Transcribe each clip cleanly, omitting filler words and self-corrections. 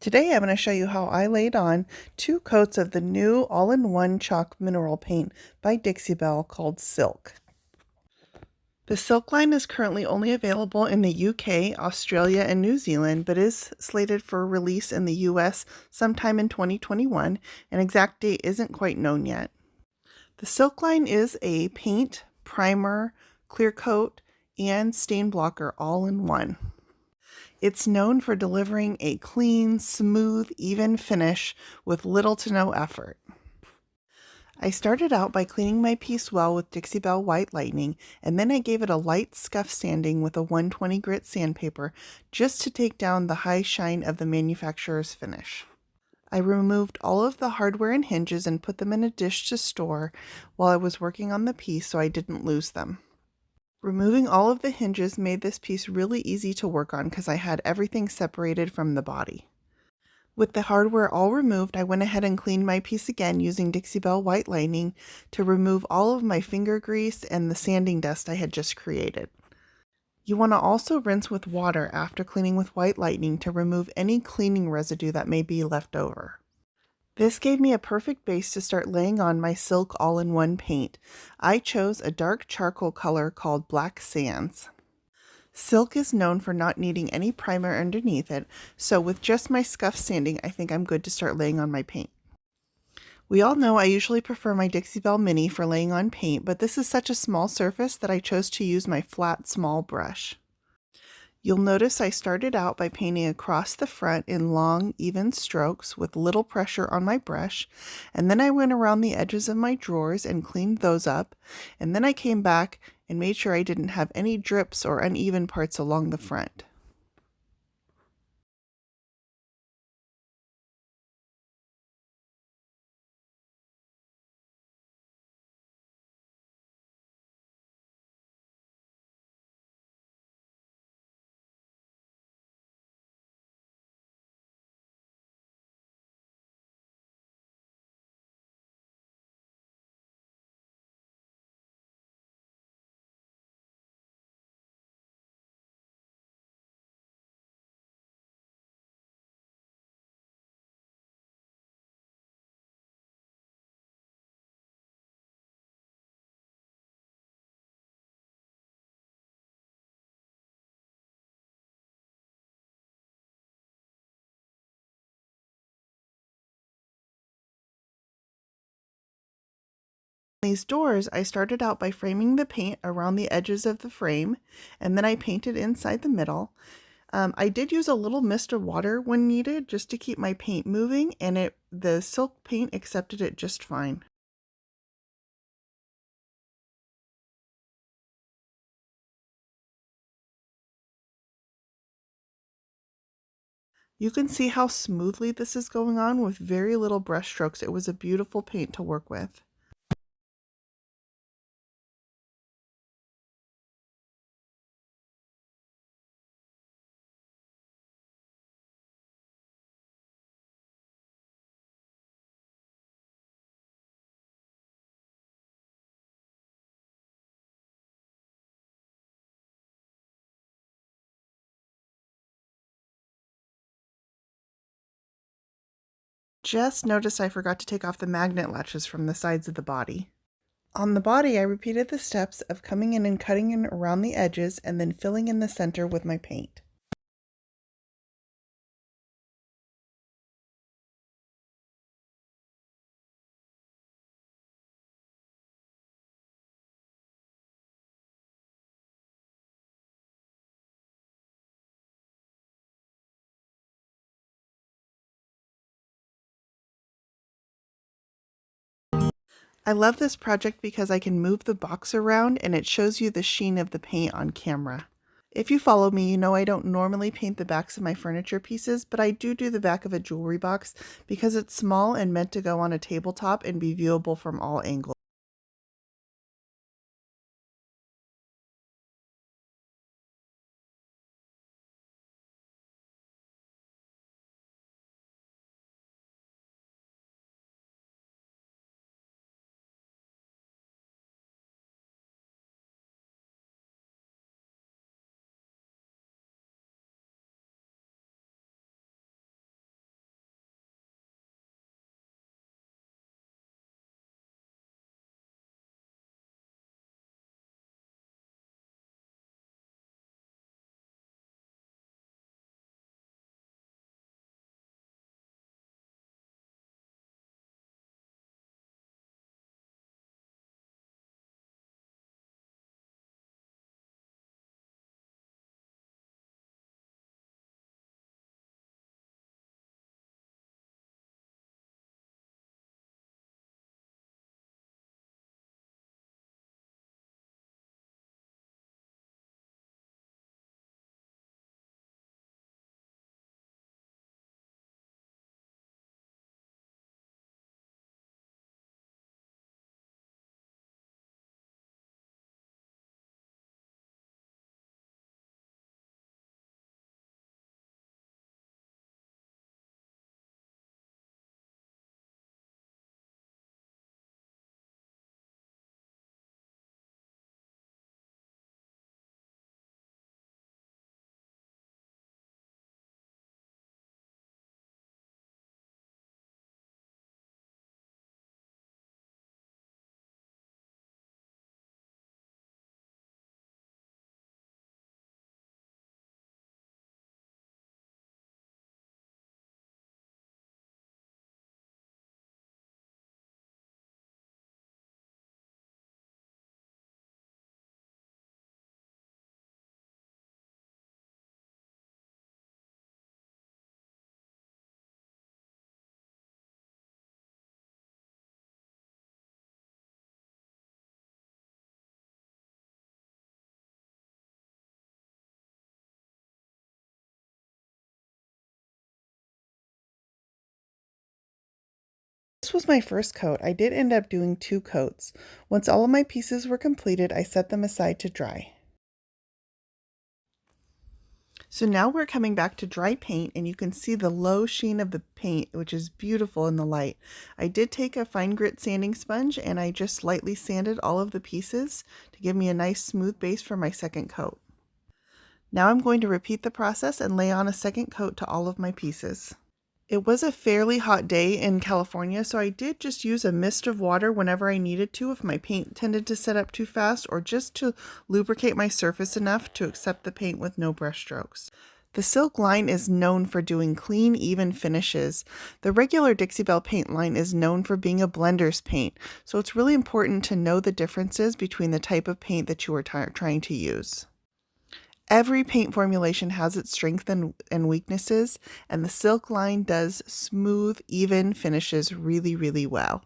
Today I'm going to show you how I laid on 2 coats of the new all-in-one chalk mineral paint by Dixie Belle called Silk. The Silk line is currently only available in the UK, Australia, and New Zealand, but is slated for release in the US sometime in 2021. An exact date isn't quite known yet. The Silk line is a paint, primer, clear coat, and stain blocker all in one. It's known for delivering a clean, smooth, even finish with little to no effort. I started out by cleaning my piece well with Dixie Belle White Lightning, and then I gave it a light scuff sanding with a 120 grit sandpaper just to take down the high shine of the manufacturer's finish. I removed all of the hardware and hinges and put them in a dish to store while I was working on the piece so I didn't lose them. Removing all of the hinges made this piece really easy to work on because I had everything separated from the body. With the hardware all removed, I went ahead and cleaned my piece again using Dixie Belle White Lightning to remove all of my finger grease and the sanding dust I had just created. You want to also rinse with water after cleaning with White Lightning to remove any cleaning residue that may be left over. This gave me a perfect base to start laying on my Silk all-in-one paint. I chose a dark charcoal color called Black Sands. Silk is known for not needing any primer underneath it, so with just my scuff sanding, I think I'm good to start laying on my paint. We all know I usually prefer my Dixie Belle Mini for laying on paint, but this is such a small surface that I chose to use my flat, small brush. You'll notice I started out by painting across the front in long, even strokes with little pressure on my brush, and then I went around the edges of my drawers and cleaned those up, and then I came back and made sure I didn't have any drips or uneven parts along the front. These doors, I started out by framing the paint around the edges of the frame, and then I painted inside the middle. I did use a little mist of water when needed just to keep my paint moving, and the silk paint accepted it just fine. You can see how smoothly this is going on with very little brush strokes. It was a beautiful paint to work with. Just noticed I forgot to take off the magnet latches from the sides of the body. On the body, I repeated the steps of coming in and cutting in around the edges and then filling in the center with my paint. I love this project because I can move the box around and it shows you the sheen of the paint on camera. If you follow me, you know I don't normally paint the backs of my furniture pieces, but I do the back of a jewelry box because it's small and meant to go on a tabletop and be viewable from all angles. This was my first coat. I did end up doing 2 coats. Once all of my pieces were completed, I set them aside to dry. So now we're coming back to dry paint, and you can see the low sheen of the paint, which is beautiful in the light. I did take a fine grit sanding sponge and I just lightly sanded all of the pieces to give me a nice smooth base for my second coat. Now I'm going to repeat the process and lay on a second coat to all of my pieces. It was a fairly hot day in California, so I did just use a mist of water whenever I needed to if my paint tended to set up too fast, or just to lubricate my surface enough to accept the paint with no brush strokes. The Silk line is known for doing clean, even finishes. The regular Dixie Belle paint line is known for being a blender's paint, so it's really important to know the differences between the type of paint that you are trying to use. Every paint formulation has its strengths and weaknesses, and the Silk line does smooth, even finishes really, really well.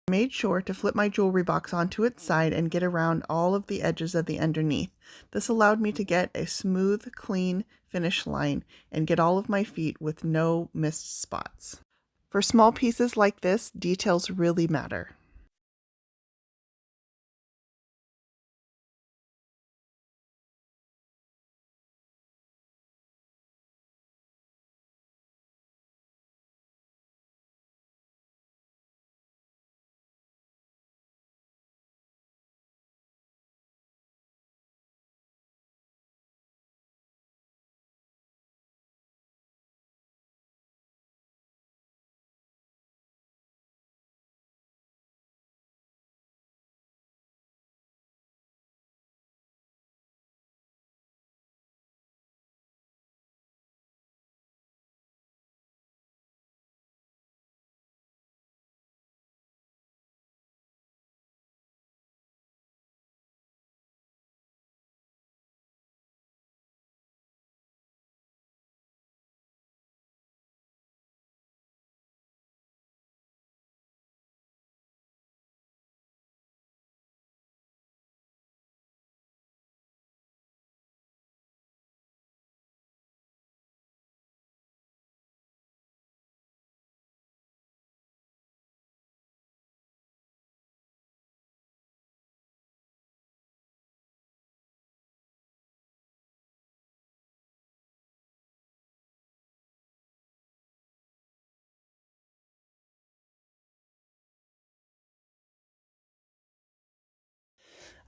I made sure to flip my jewelry box onto its side and get around all of the edges of the underneath. This allowed me to get a smooth, clean finish line and get all of my feet with no missed spots. For small pieces like this, details really matter.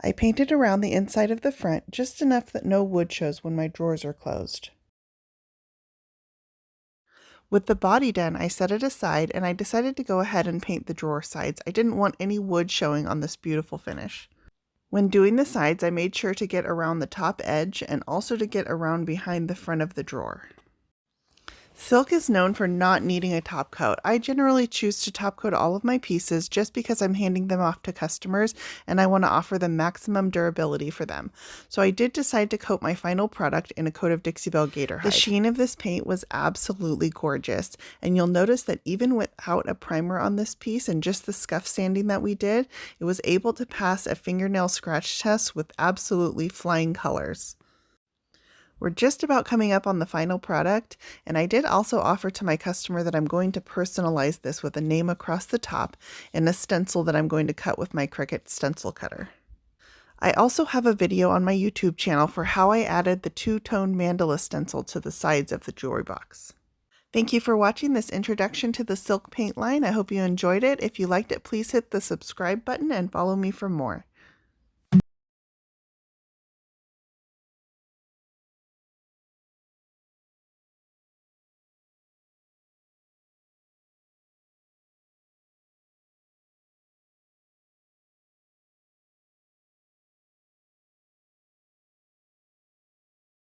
I painted around the inside of the front just enough that no wood shows when my drawers are closed. With the body done, I set it aside and I decided to go ahead and paint the drawer sides. I didn't want any wood showing on this beautiful finish. When doing the sides, I made sure to get around the top edge and also to get around behind the front of the drawer. Silk is known for not needing a top coat. I generally choose to top coat all of my pieces just because I'm handing them off to customers and I want to offer them maximum durability for them. So I did decide to coat my final product in a coat of Dixie Belle Gator Hide. The sheen of this paint was absolutely gorgeous, and you'll notice that even without a primer on this piece and just the scuff sanding that we did, it was able to pass a fingernail scratch test with absolutely flying colors. We're just about coming up on the final product, and I did also offer to my customer that I'm going to personalize this with a name across the top and a stencil that I'm going to cut with my Cricut stencil cutter. I also have a video on my YouTube channel for how I added the two-tone mandala stencil to the sides of the jewelry box. Thank you for watching this introduction to the Silk paint line. I hope you enjoyed it. If you liked it, please hit the subscribe button and follow me for more.